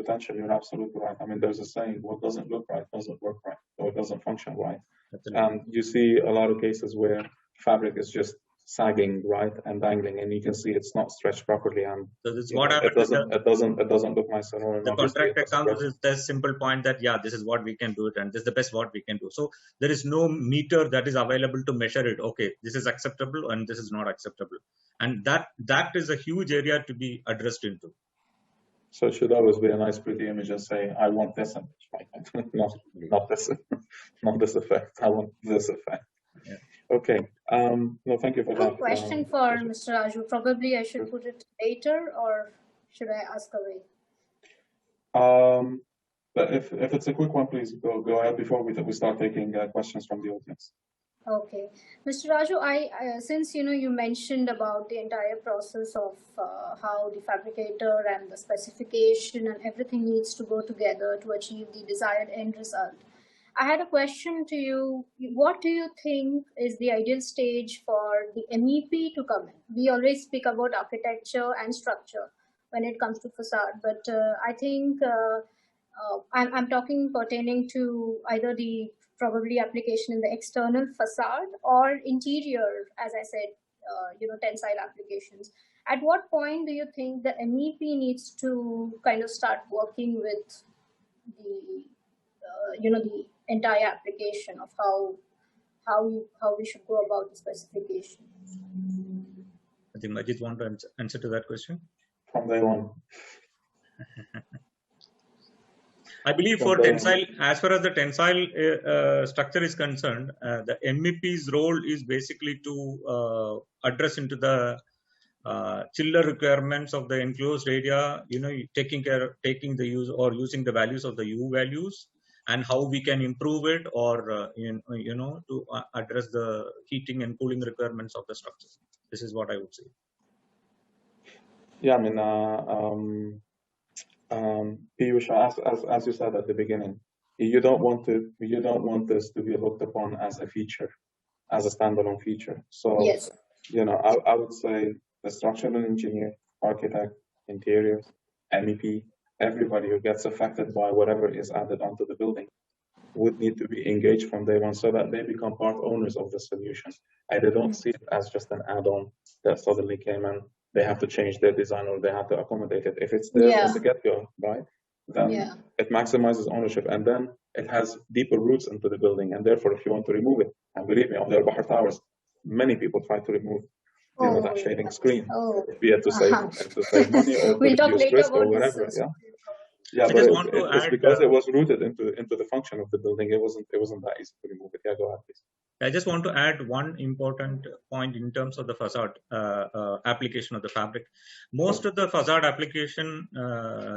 tension, you're absolutely right. I mean, there's a saying: what doesn't look right doesn't work right, or it doesn't function right. And you see a lot of cases where fabric is just sagging, right, and dangling, and you can see it's not stretched properly, and
so this is what happens.
It doesn't look nice at all.
The contractor comes with the simple point that this is what we can do it, and this is the best what we can do. So there is no meter that is available to measure it. Okay, this is acceptable and this is not acceptable, and that is a huge area to be addressed into.
So it should always be a nice, pretty image and say, I want this image, right? not this, not this effect. I want this effect.
Yeah.
Okay. No, thank you for that.
Question for Mr. Raju. Probably I should put it later, or should I ask away?
But if it's a quick one, please go ahead before we start taking questions from the audience.
Okay, Mr. Raju, since you mentioned about the entire process of how the fabricator and the specification and everything needs to go together to achieve the desired end result, I had a question to you. What do you think is the ideal stage for the MEP to come in? We always speak about architecture and structure when it comes to facade, but I think I'm talking pertaining to either the probably application in the external facade or interior, as I said, tensile applications. At what point do you think the MEP needs to kind of start working with the, the entire application of how we should go about the specification?
I think Majid want to answer to that question.
From day one.
I believe for tensile, as far as the tensile structure is concerned, the MEP's role is basically to address into the chiller requirements of the enclosed area, taking the use or using the values of the U values and how we can improve it, or to address the heating and cooling requirements of the structure. This is what I would say.
Yeah, I mean, Piyush, as you said at the beginning, you don't want this to be looked upon as a feature, as a standalone feature. So,
yes.
I would say the structural engineer, architect, interiors, MEP, everybody who gets affected by whatever is added onto the building would need to be engaged from day one so that they become part owners of the solution. And they don't see it as just an add-on that suddenly came in. They have to change their design or they have to accommodate it. If it's there from the get-go, right, then it maximizes ownership, and then it has deeper roots into the building. And therefore, if you want to remove it, and believe me, on the Bahar Towers, many people try to remove that shading screen, be it to save money or to reduce risk or whatever. Yeah, but it's because it was rooted into the function of the building. It wasn't that easy to remove it. Yeah, go ahead, please.
I just want to add one important point in terms of the facade application of the fabric. Most of the facade application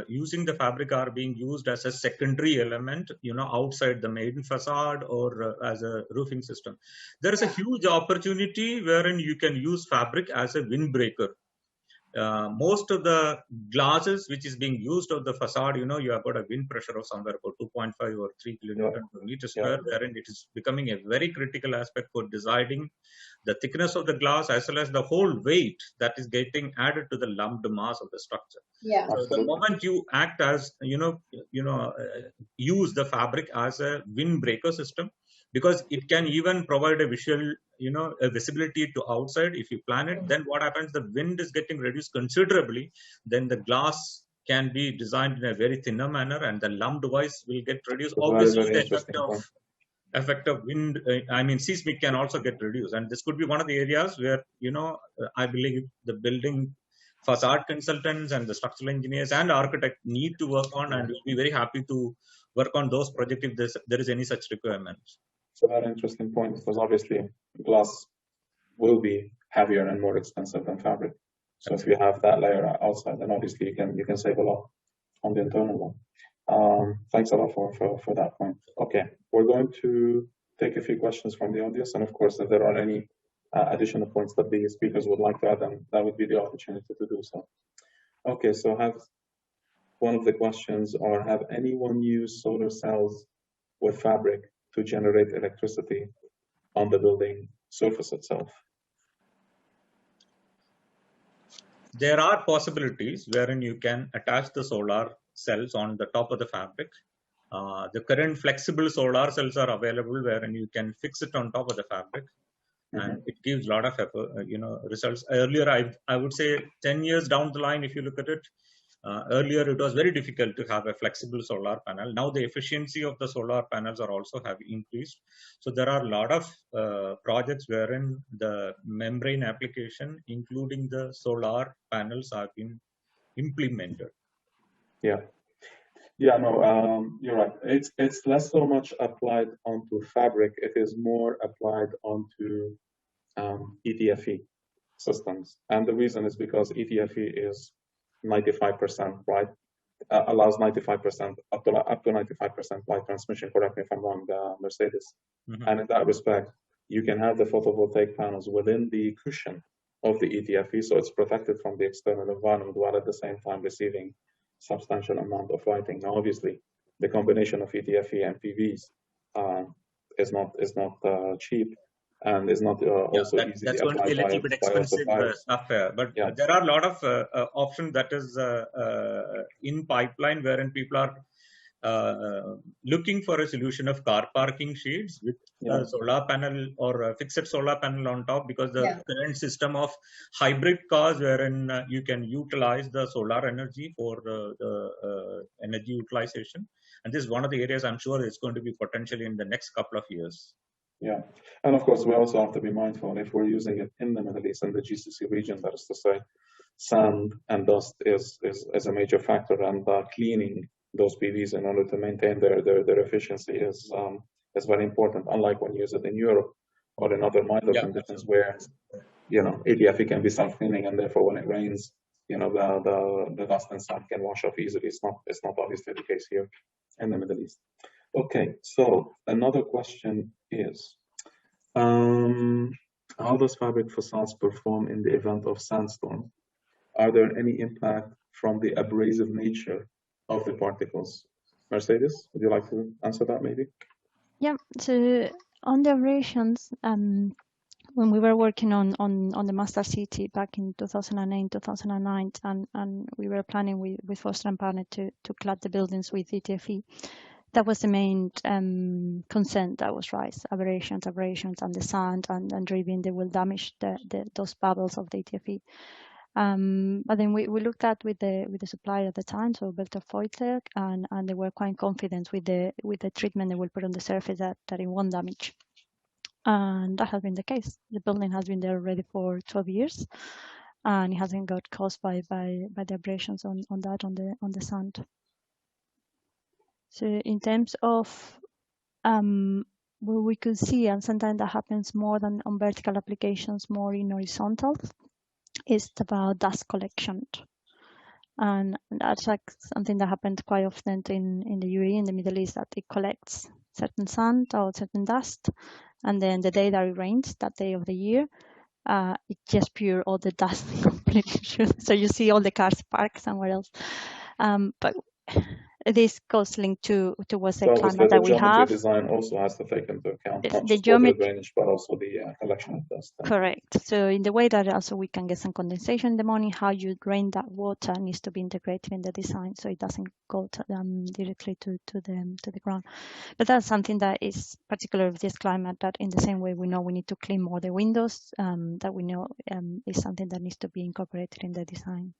using the fabric are being used as a secondary element, outside the main facade or as a roofing system. There is a huge opportunity wherein you can use fabric as a windbreaker. Most of the glasses which is being used of the facade, you have got a wind pressure of somewhere about 2.5 or 3 kilonewton per meter square, wherein it is becoming a very critical aspect for deciding the thickness of the glass as well as the whole weight that is getting added to the lumped mass of the structure.
Yeah.
So the moment you act as, use the fabric as a windbreaker system, because it can even provide a visual, a visibility to outside. If you plan it, then what happens? The wind is getting reduced considerably. Then the glass can be designed in a very thinner manner, and the lumped wise will get reduced. Obviously, the effect of wind, seismic can also get reduced. And this could be one of the areas where, I believe the building facade consultants and the structural engineers and architect need to work on, and we'll be very happy to work on those projects if there is any such requirements.
So that's an interesting point, because obviously glass will be heavier and more expensive than fabric. So if you have that layer outside, then obviously you can save a lot on the internal one. Thanks a lot for that point. Okay, we're going to take a few questions from the audience, and of course, if there are any additional points that the speakers would like to add, then that would be the opportunity to do so. Okay, so one of the questions are: have anyone used solar cells with fabric to generate electricity on the building surface itself?
There are possibilities wherein you can attach the solar cells on the top of the fabric. The current flexible solar cells are available wherein you can fix it on top of the fabric, and it gives a lot of results. Earlier, I would say 10 years down the line, if you look at it, earlier it was very difficult to have a flexible solar panel. Now the efficiency of the solar panels are also have increased. So there are a lot of projects wherein the membrane application, including the solar panels, have been implemented.
Yeah. Yeah, no, you're right. It's less so much applied onto fabric. It is more applied onto ETFE systems, and the reason is because ETFE is 95%, right? Allows 95% up to 95% light transmission. Correct me if I'm wrong, Mercedes.
Mm-hmm.
And in that respect, you can have the photovoltaic panels within the cushion of the ETFE, so it's protected from the external environment while at the same time receiving substantial amount of lighting. Now, obviously, the combination of ETFE and PVs is not cheap, and is not also easily
that's going to be a little bit expensive affair. But there are a lot of options that is in pipeline, wherein people are looking for a solution of car parking shades with a solar panel or a fixed solar panel on top, because the current system of hybrid cars, wherein you can utilize the solar energy for the energy utilization. And this is one of the areas I'm sure it's going to be potentially in the next couple of years.
Yeah, and of course we also have to be mindful if we're using it in the Middle East and the GCC region, that is to say, sand and dust is a major factor, and cleaning those PVs in order to maintain their efficiency is very important. Unlike when you use it in Europe or in other milder conditions where ETFE can be self-cleaning, and therefore when it rains, the dust and sand can wash off easily. It's not obviously the case here in the Middle East. Okay, so another question is, how does fabric facades perform in the event of sandstorm? Are there any impact from the abrasive nature of the particles? Mercedes, would you like to answer that maybe?
Yeah, so on the abrasions, when we were working on the Master City back in 2009, and we were planning with Foster and Partner to clad the buildings with ETFE, that was the main concern that was raised: aberrations, and the sand and driving, they will damage those bubbles of the ETFE. But then we looked at with the supplier at the time, so Belter Feutler, and they were quite confident with the treatment they will put on the surface that it won't damage. And that has been the case. The building has been there already for 12 years, and it hasn't got caused by the abrasions on the sand. So in terms of what we could see, and sometimes that happens more than on vertical applications, more in horizontal, is about dust collection. And that's like something that happens quite often in the UAE, in the Middle East, that it collects certain sand or certain dust, and then the day that it rains, that day of the year, it just pure all the dust completely. So you see all the cars parked somewhere else. But this goes linked to what's the climate that we have.
The design also has to take into account not
the
just the drainage, but also the collection of dust.
Correct. So in the way that also we can get some condensation in the morning, how you drain that water needs to be integrated in the design, so it doesn't go directly to the ground. But that's something that is particular of this climate, that in the same way we know we need to clean more the windows, that we know is something that needs to be incorporated in the design.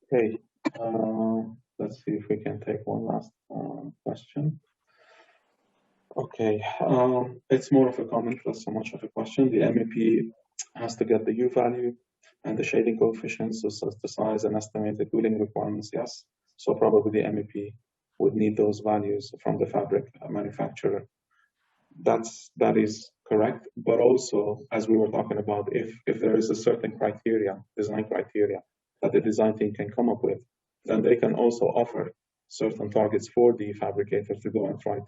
Okay. Let's see if we can take one last question. Okay, it's more of a comment, less so much of a question. The MEP has to get the U value and the shading coefficients to synthesize and estimate the cooling requirements, yes. So probably the MEP would need those values from the fabric manufacturer. That is correct, but also, as we were talking about, if there is a certain design criteria, that the design team can come up with, then they can also offer certain targets for the fabricator to go and try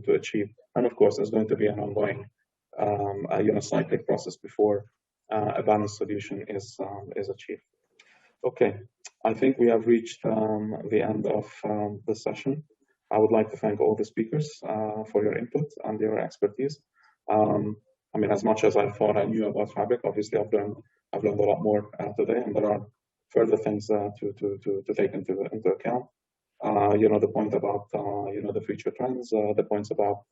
to achieve. And of course, there's going to be an ongoing cyclic process before a balanced solution is achieved. Okay, I think we have reached the end of the session. I would like to thank all the speakers for your input and your expertise. I mean, as much as I thought I knew about fabric, obviously I've learned a lot more today, and there are further things to take into account. The point about the future trends, the points about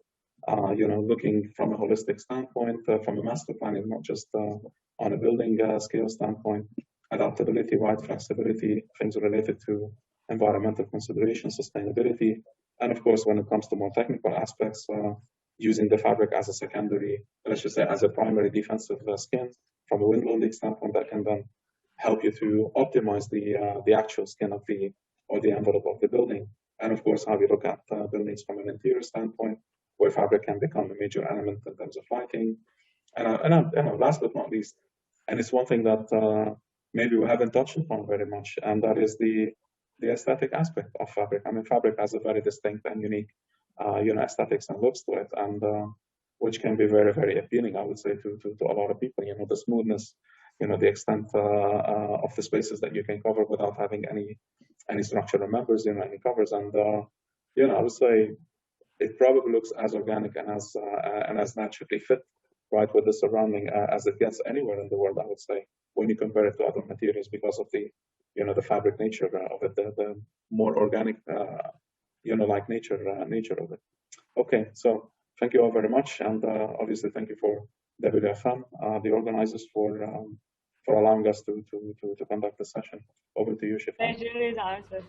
looking from a holistic standpoint, from a master planning, not just on a building scale standpoint, adaptability, wide flexibility, things related to environmental consideration, sustainability, and of course, when it comes to more technical aspects, using the fabric as a secondary, let's just say as a primary defensive skin from a wind loading standpoint, that can then help you to optimize the actual skin of the envelope of the building. And of course, how we look at buildings from an interior standpoint, where fabric can become a major element in terms of lighting. And last but not least, and it's one thing that maybe we haven't touched upon very much, and that is the aesthetic aspect of fabric. I mean, fabric has a very distinct and unique, aesthetics and looks to it, and which can be very, very appealing, I would say, to a lot of people. The smoothness, the extent of the spaces that you can cover without having any structural members, any covers, and I would say it probably looks as organic and as naturally fit, right, with the surrounding as it gets anywhere in the world, I would say, when you compare it to other materials, because of the the fabric nature of it, the more organic like nature of it. Okay, so thank you all very much, and obviously thank you for WFM, the organizers, for allowing us to conduct the session. Over to you, Shefali.
Pleasure is ours, sir.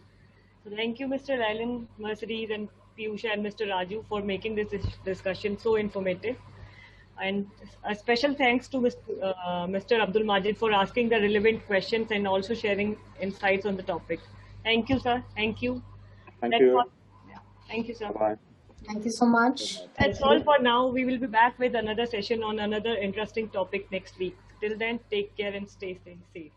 So thank you, Mr. Rylan, Mercedes, and Piyusha, and Mr. Raju for making this discussion so informative. And a special thanks to Mr. Abdulmajid for asking the relevant questions and also sharing insights on the topic. Thank you, sir. Thank you.
Thank you.
Thank you, sir.
Bye.
Thank you so much.
That's all for now. We will be back with another session on another interesting topic next week. Till then, take care and stay safe.